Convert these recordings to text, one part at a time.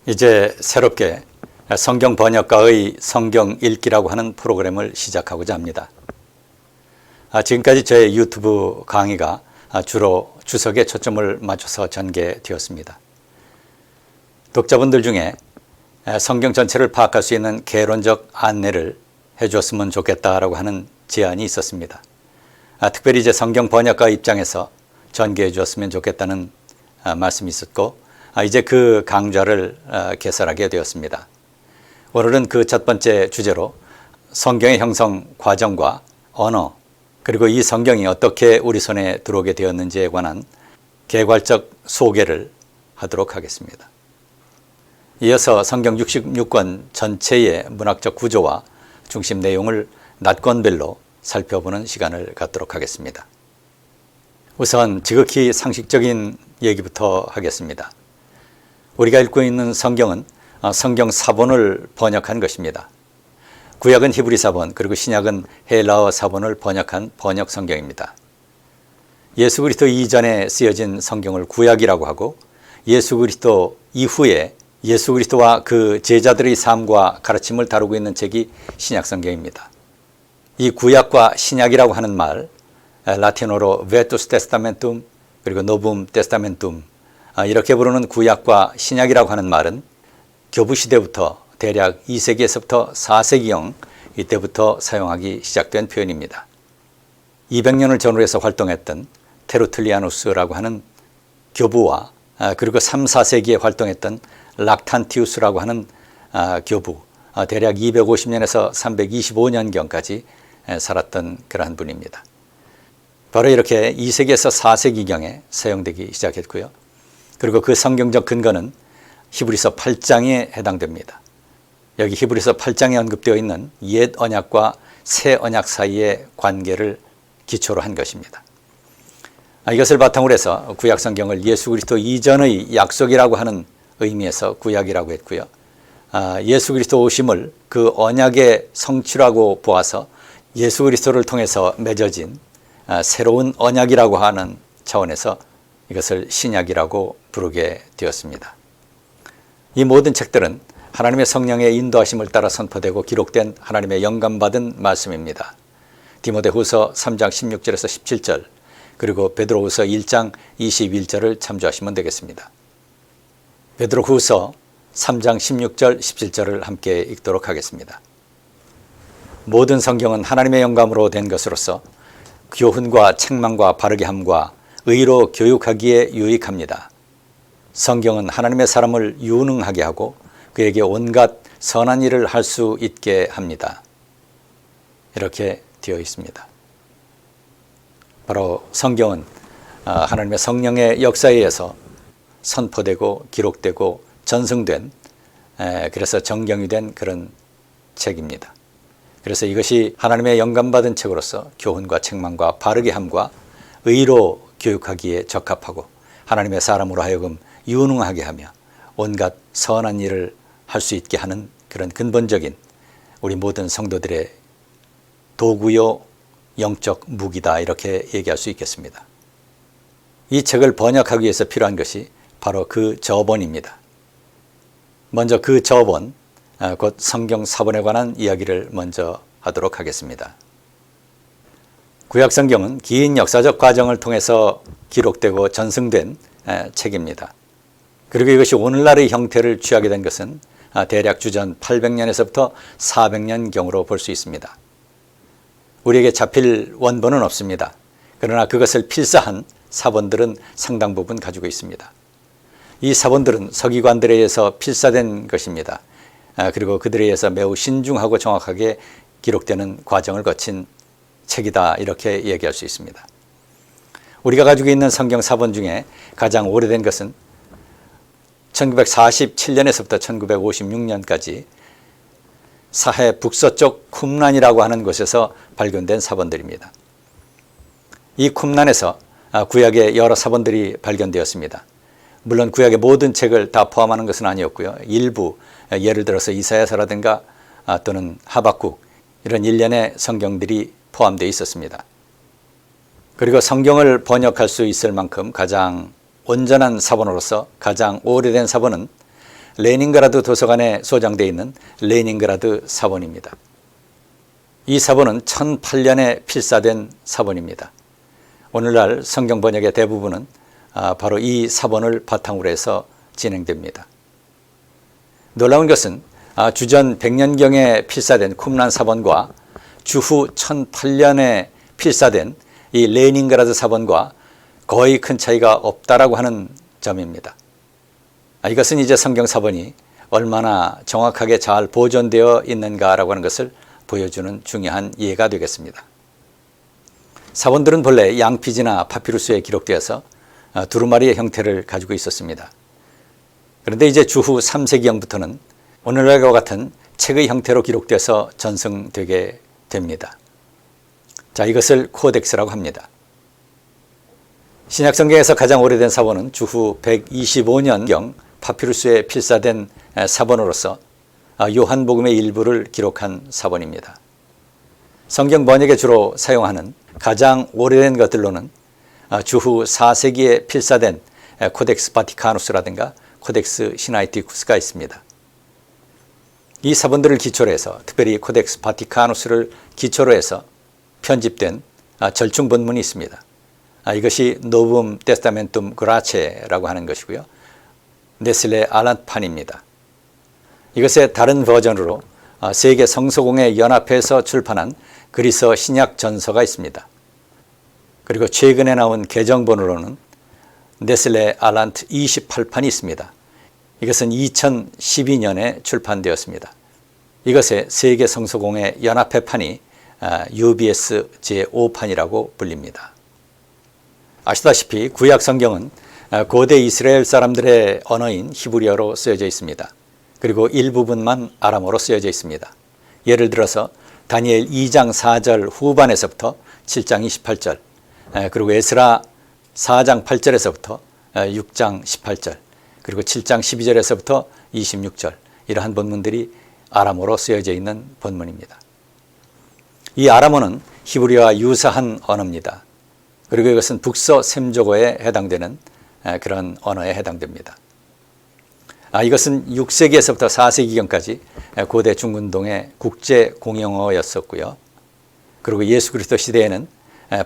이제 새롭게 성경 번역가의 성경 읽기라고 하는 프로그램을 시작하고자 합니다. 지금까지 저의 유튜브 강의가 주로 주석에 초점을 맞춰서 전개되었습니다. 독자분들 중에 성경 전체를 파악할 수 있는 개론적 안내를 해줬으면 좋겠다라고 하는 제안이 있었습니다. 특별히 이제 성경 번역가 입장에서 전개해 주었으면 좋겠다는 말씀이 있었고, 이제 그 강좌를 개설하게 되었습니다. 오늘은 그 첫 번째 주제로 성경의 형성 과정과 언어, 그리고 이 성경이 어떻게 우리 손에 들어오게 되었는지에 관한 개괄적 소개를 하도록 하겠습니다. 이어서 성경 66권 전체의 문학적 구조와 중심 내용을 낫권별로 살펴보는 시간을 갖도록 하겠습니다. 우선 지극히 상식적인 얘기부터 하겠습니다. 우리가 읽고 있는 성경은 성경 사본을 번역한 것입니다. 구약은 히브리 사본, 그리고 신약은 헬라어 사본을 번역한 번역 성경입니다. 예수 그리스도 이전에 쓰여진 성경을 구약이라고 하고, 예수 그리스도 이후에 예수 그리스도와 그 제자들의 삶과 가르침을 다루고 있는 책이 신약 성경입니다. 이 구약과 신약이라고 하는 말, 라틴어로 베투스 테스타멘툼, 그리고 노붐 테스타멘툼, 이렇게 부르는 구약과 신약이라고 하는 말은 교부 시대부터 대략 2세기에서부터 4세기경 이때부터 사용하기 시작된 표현입니다. 200년을 전후로 해서 활동했던 테르툴리아누스라고 하는 교부와 그리고 3, 4세기에 활동했던 락탄티우스라고 하는 교부, 대략 250년에서 325년경까지 살았던 그러한 분입니다. 바로 이렇게 2세기에서 4세기경에 사용되기 시작했고요. 그리고 그 성경적 근거는 히브리서 8장에 해당됩니다. 여기 히브리서 8장에 언급되어 있는 옛 언약과 새 언약 사이의 관계를 기초로 한 것입니다. 이것을 바탕으로 해서 구약 성경을 예수 그리스도 이전의 약속이라고 하는 의미에서 구약이라고 했고요. 예수 그리스도 오심을 그 언약의 성취라고 보아서 예수 그리스도를 통해서 맺어진 새로운 언약이라고 하는 차원에서 이것을 신약이라고 부르게 되었습니다. 이 모든 책들은 하나님의 성령의 인도하심을 따라 선포되고 기록된 하나님의 영감받은 말씀입니다. 디모데후서 3장 16절에서 17절, 그리고 베드로후서 1장 21절을 참조하시면 되겠습니다. 베드로후서 3장 16절 17절을 함께 읽도록 하겠습니다. 모든 성경은 하나님의 영감으로 된 것으로서 교훈과 책망과 바르게 함과 의로 교육하기에 유익합니다. 성경은 하나님의 사람을 유능하게 하고 그에게 온갖 선한 일을 할 수 있게 합니다. 이렇게 되어 있습니다. 바로 성경은 하나님의 성령의 역사에 의해서 선포되고 기록되고 전승된, 그래서 정경이 된 그런 책입니다. 그래서 이것이 하나님의 영감받은 책으로서 교훈과 책망과 바르게 함과 의로 교육하기에 적합하고 하나님의 사람으로 하여금 유능하게 하며 온갖 선한 일을 할 수 있게 하는 그런 근본적인 우리 모든 성도들의 도구요 영적 무기다, 이렇게 얘기할 수 있겠습니다. 이 책을 번역하기 위해서 필요한 것이 바로 그 저본입니다. 먼저 그 저본, 곧 성경 사본에 관한 이야기를 먼저 하도록 하겠습니다. 구약 성경은 긴 역사적 과정을 통해서 기록되고 전승된 책입니다. 그리고 이것이 오늘날의 형태를 취하게 된 것은 대략 주전 800년에서부터 400년경으로 볼 수 있습니다. 우리에게 잡힐 원본은 없습니다. 그러나 그것을 필사한 사본들은 상당 부분 가지고 있습니다. 이 사본들은 서기관들에 의해서 필사된 것입니다. 그리고 그들에 의해서 매우 신중하고 정확하게 기록되는 과정을 거친 책이다, 이렇게 얘기할 수 있습니다. 우리가 가지고 있는 성경 사본 중에 가장 오래된 것은 1947년에서부터 1956년까지 사해 북서쪽 쿰란이라고 하는 곳에서 발견된 사본들입니다. 이 쿰란에서 구약의 여러 사본들이 발견되었습니다. 물론 구약의 모든 책을 다 포함하는 것은 아니었고요. 일부, 예를 들어서 이사야서라든가 또는 하박국, 이런 일련의 성경들이 포함되어 있었습니다. 그리고 성경을 번역할 수 있을 만큼 가장 온전한 사본으로서 가장 오래된 사본은 레닌그라드 도서관에 소장되어 있는 레닌그라드 사본입니다. 이 사본은 1008년에 필사된 사본입니다. 오늘날 성경 번역의 대부분은 바로 이 사본을 바탕으로 해서 진행됩니다. 놀라운 것은 주전 100년경에 필사된 쿰란 사본과 주후 1008년에 필사된 이 레닌그라드 사본과 거의 큰 차이가 없다라고 하는 점입니다. 이것은 이제 성경 사본이 얼마나 정확하게 잘 보존되어 있는가라고 하는 것을 보여주는 중요한 예가 되겠습니다. 사본들은 본래 양피지나 파피루스에 기록되어서 두루마리의 형태를 가지고 있었습니다. 그런데 이제 주후 3세기경부터는 오늘날과 같은 책의 형태로 기록돼서 전승되게 됩니다. 자, 이것을 코덱스라고 합니다. 신약성경에서 가장 오래된 사본은 주후 125년경 파피루스에 필사된 사본으로서 요한복음의 일부를 기록한 사본입니다. 성경 번역에 주로 사용하는 가장 오래된 것들로는 주후 4세기에 필사된 코덱스 바티카누스라든가 코덱스 시나이티쿠스가 있습니다. 이 사본들을 기초로 해서, 특별히 코덱스 바티카누스를 기초로 해서 편집된 절충 본문이 있습니다. 이것이 노붐 테스타멘툼 그라체라고 하는 것이고요. 네슬레 알란판입니다. 이것의 다른 버전으로 세계 성서공회 연합회에서 출판한 그리스 신약 전서가 있습니다. 그리고 최근에 나온 개정본으로는 네슬레 알란트 28판이 있습니다. 이것은 2012년에 출판되었습니다. 이것의 세계 성서공회 연합회판이 UBS 제5판이라고 불립니다. 아시다시피 구약 성경은 고대 이스라엘 사람들의 언어인 히브리어로 쓰여져 있습니다. 그리고 일부분만 아람어로 쓰여져 있습니다. 예를 들어서 다니엘 2장 4절 후반에서부터 7장 28절, 그리고 에스라 4장 8절에서부터 6장 18절, 그리고 7장 12절에서부터 26절, 이러한 본문들이 아람어로 쓰여져 있는 본문입니다. 이 아람어는 히브리어와 유사한 언어입니다. 그리고 이것은 북서 셈조어에 해당되는 그런 언어에 해당됩니다. 이것은 6세기에서부터 4세기경까지 고대 중근동의 국제 공용어였었고요. 그리고 예수 그리스도 시대에는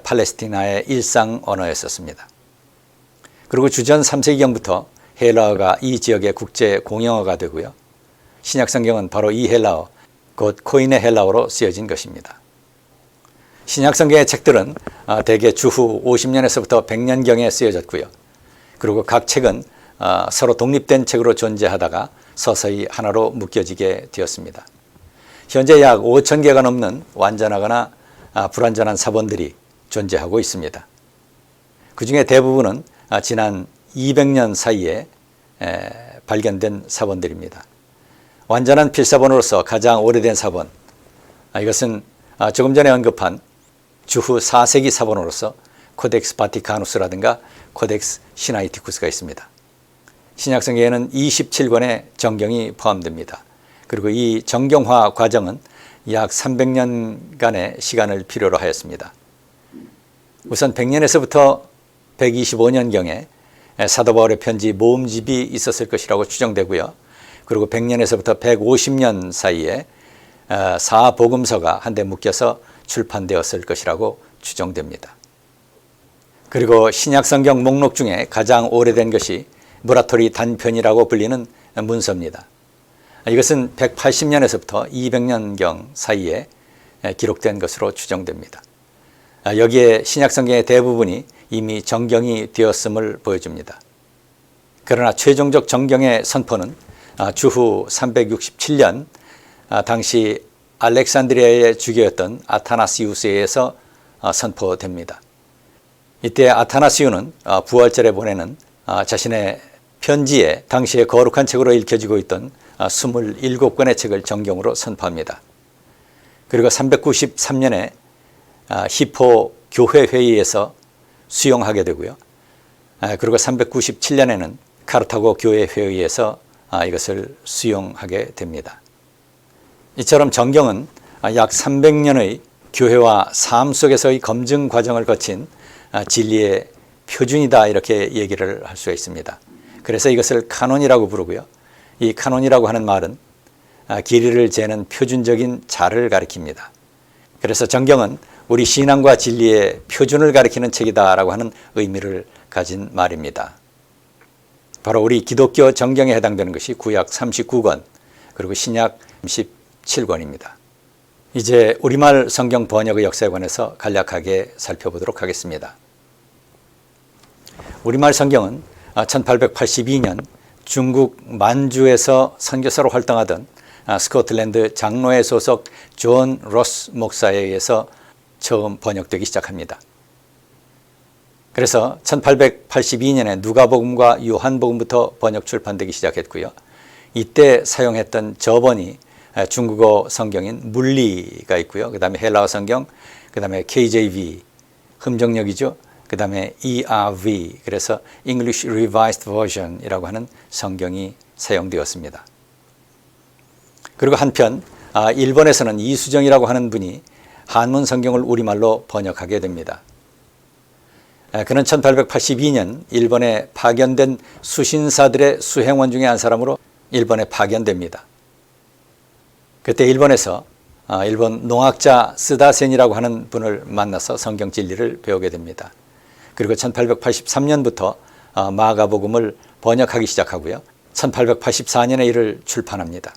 팔레스티나의 일상 언어였었습니다. 그리고 주전 3세기경부터 헬라어가 이 지역의 국제 공용어가 되고요. 신약성경은 바로 이 헬라어, 곧 코인의 헬라어로 쓰여진 것입니다. 신약성경의 책들은 대개 주후 50년에서부터 100년경에 쓰여졌고요. 그리고 각 책은 서로 독립된 책으로 존재하다가 서서히 하나로 묶여지게 되었습니다. 현재 약 5,000개가 넘는 완전하거나 불완전한 사본들이 존재하고 있습니다. 그 중에 대부분은 지난 200년 사이에 발견된 사본들입니다. 완전한 필사본으로서 가장 오래된 사본, 이것은 조금 전에 언급한 주후 4세기 사본으로서 코덱스 바티카누스라든가 코덱스 시나이티쿠스가 있습니다. 신약성경에는 27권의 정경이 포함됩니다. 그리고 이 정경화 과정은 약 300년간의 시간을 필요로 하였습니다. 우선 100년에서부터 125년경에 사도 바울의 편지 모음집이 있었을 것이라고 추정되고요. 그리고 100년에서부터 150년 사이에 사복음서가 한데 묶여서 출판되었을 것이라고 추정됩니다. 그리고 신약성경 목록 중에 가장 오래된 것이 무라토리 단편이라고 불리는 문서입니다. 이것은 180년에서부터 200년경 사이에 기록된 것으로 추정됩니다. 여기에 신약성경의 대부분이 이미 정경이 되었음을 보여줍니다. 그러나 최종적 정경의 선포는 주후 367년 당시 알렉산드리아의 주교였던 아타나시우스에 의해서 선포됩니다. 이때 아타나시우는 부활절에 보내는 자신의 편지에 당시의 거룩한 책으로 읽혀지고 있던 27권의 책을 정경으로 선포합니다. 그리고 393년에 히포 교회회의에서 수용하게 되고요. 그리고 397년에는 카르타고 교회회의에서 이것을 수용하게 됩니다. 이처럼 정경은 약 300년의 교회와 삶 속에서의 검증 과정을 거친 진리의 표준이다, 이렇게 얘기를 할 수가 있습니다. 그래서 이것을 카논이라고 부르고요. 이 카논이라고 하는 말은 길이를 재는 표준적인 자를 가리킵니다. 그래서 정경은 우리 신앙과 진리의 표준을 가리키는 책이다라고 하는 의미를 가진 말입니다. 바로 우리 기독교 정경에 해당되는 것이 구약 39권 그리고 신약 37권입니다. 이제 우리말 성경 번역의 역사에 관해서 간략하게 살펴보도록 하겠습니다. 우리말 성경은 1882년 중국 만주에서 선교사로 활동하던 스코틀랜드 장로회 소속 존 로스 목사에 의해서 처음 번역되기 시작합니다. 그래서 1882년에 누가복음과 요한복음부터 번역 출판되기 시작했고요. 이때 사용했던 저번이 중국어 성경인 물리가 있고요. 그 다음에 헬라어 성경, 그 다음에 KJV, 흠정역이죠. 그 다음에 ERV, 그래서 English Revised Version이라고 하는 성경이 사용되었습니다. 그리고 한편 일본에서는 이수정이라고 하는 분이 한문 성경을 우리말로 번역하게 됩니다. 그는 1882년 일본에 파견된 수신사들의 수행원 중에 한 사람으로 일본에 파견됩니다. 그때 일본에서 일본 농학자 스다센이라고 하는 분을 만나서 성경 진리를 배우게 됩니다. 그리고 1883년부터 마가복음을 번역하기 시작하고요. 1884년에 이를 출판합니다.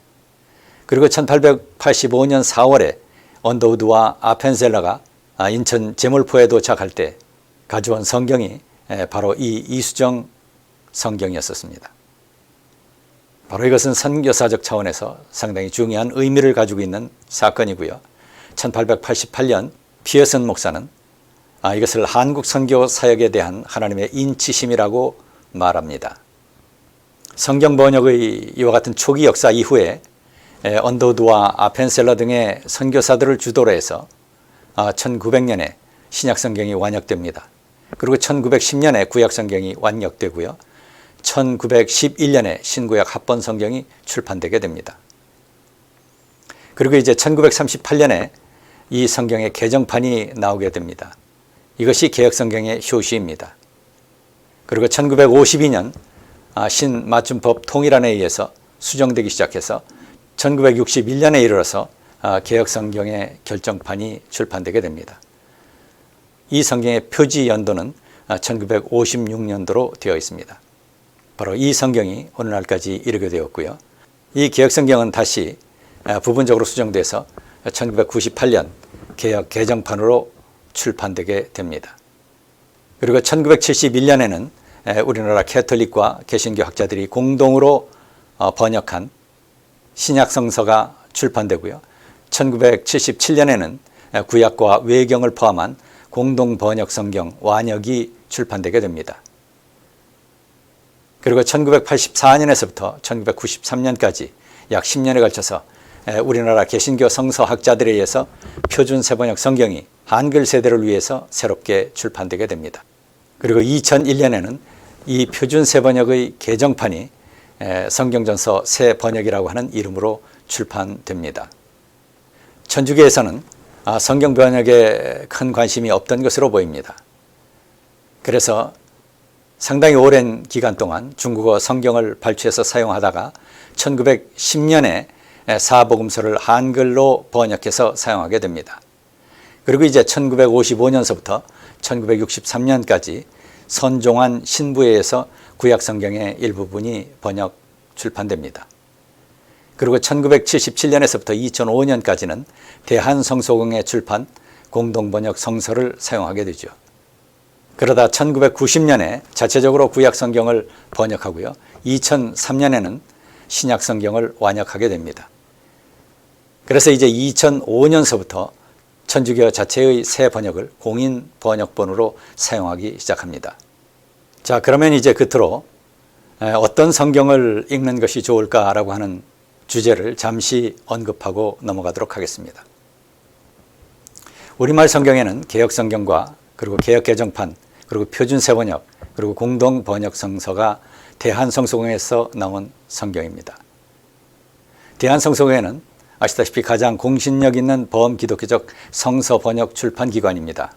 그리고 1885년 4월에 언더우드와 아펜셀러가 인천 제물포에 도착할 때 가져온 성경이 바로 이 이수정 성경이었습니다. 바로 이것은 선교사적 차원에서 상당히 중요한 의미를 가지고 있는 사건이고요. 1888년 피어슨 목사는 이것을 한국 선교 사역에 대한 하나님의 인치심이라고 말합니다. 성경 번역의 이와 같은 초기 역사 이후에 언더우드와 아펜셀러 등의 선교사들을 주도로 해서 1900년에 신약 성경이 완역됩니다. 그리고 1910년에 구약 성경이 완역되고요. 1911년에 신구약 합본 성경이 출판되게 됩니다. 그리고 이제 1938년에 이 성경의 개정판이 나오게 됩니다. 이것이 개역 성경의 효시입니다. 그리고 1952년 신맞춤법 통일안에 의해서 수정되기 시작해서 1961년에 이르러서 개역 성경의 결정판이 출판되게 됩니다. 이 성경의 표지 연도는 1956년도로 되어 있습니다. 바로 이 성경이 오늘날까지 이르게 되었고요. 이 개역 성경은 다시 부분적으로 수정돼서 1998년 개역 개정판으로 출판되게 됩니다. 그리고 1971년에는 우리나라 캐톨릭과 개신교 학자들이 공동으로 번역한 신약 성서가 출판되고요. 1977년에는 구약과 외경을 포함한 공동 번역 성경 완역이 출판되게 됩니다. 그리고 1984년에서부터 1993년까지 약 10년에 걸쳐서 우리나라 개신교 성서학자들에 의해서 표준 세번역 성경이 한글 세대를 위해서 새롭게 출판되게 됩니다. 그리고 2001년에는 이 표준 세번역의 개정판이 성경전서 새번역이라고 하는 이름으로 출판됩니다. 천주교에서는 성경 번역에 큰 관심이 없던 것으로 보입니다. 그래서 상당히 오랜 기간 동안 중국어 성경을 발췌해서 사용하다가 1910년에 사복음서를 한글로 번역해서 사용하게 됩니다. 그리고 이제 1955년서부터 1963년까지 선종환 신부에 의해서 구약 성경의 일부분이 번역 출판됩니다. 그리고 1977년에서부터 2005년까지는 대한성소공회 출판 공동번역 성서를 사용하게 되죠. 그러다 1990년에 자체적으로 구약 성경을 번역하고요. 2003년에는 신약 성경을 완역하게 됩니다. 그래서 이제 2005년서부터 천주교 자체의 새 번역을 공인 번역본으로 사용하기 시작합니다. 자, 그러면 이제 끝으로 어떤 성경을 읽는 것이 좋을까라고 하는 주제를 잠시 언급하고 넘어가도록 하겠습니다. 우리말 성경에는 개역 성경과 그리고 개역 개정판, 그리고 표준 세번역, 그리고 공동 번역 성서가 대한성소공회에서 나온 성경입니다. 대한성소공회는 아시다시피 가장 공신력 있는 범기독교적 성서 번역 출판 기관입니다.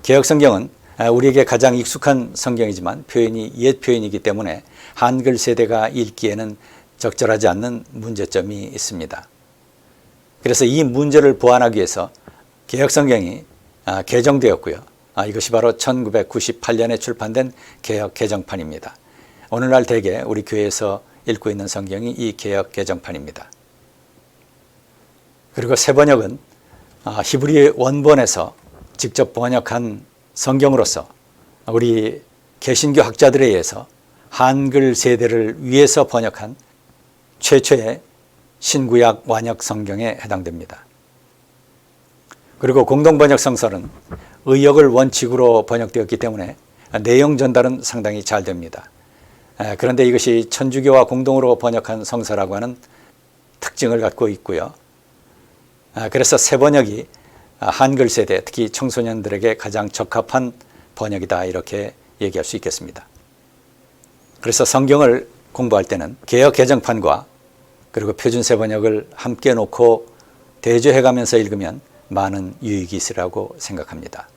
개역 성경은 우리에게 가장 익숙한 성경이지만 표현이 옛 표현이기 때문에 한글 세대가 읽기에는 적절하지 않는 문제점이 있습니다. 그래서 이 문제를 보완하기 위해서 개혁성경이 개정되었고요. 이것이 바로 1998년에 출판된 개혁 개정판입니다. 오늘날 대개 우리 교회에서 읽고 있는 성경이 이 개혁 개정판입니다. 그리고 새 번역은 히브리 원본에서 직접 번역한 성경으로서 우리 개신교 학자들에 의해서 한글 세대를 위해서 번역한 최초의 신구약 완역 성경에 해당됩니다. 그리고 공동번역 성서는 의역을 원칙으로 번역되었기 때문에 내용 전달은 상당히 잘 됩니다. 그런데 이것이 천주교와 공동으로 번역한 성서라고 하는 특징을 갖고 있고요. 그래서 새 번역이 한글 세대, 특히 청소년들에게 가장 적합한 번역이다 이렇게 얘기할 수 있겠습니다. 그래서 성경을 공부할 때는 개역 개정판과 그리고 표준 새 번역을 함께 놓고 대조해가면서 읽으면 많은 유익이 있으리라고 생각합니다.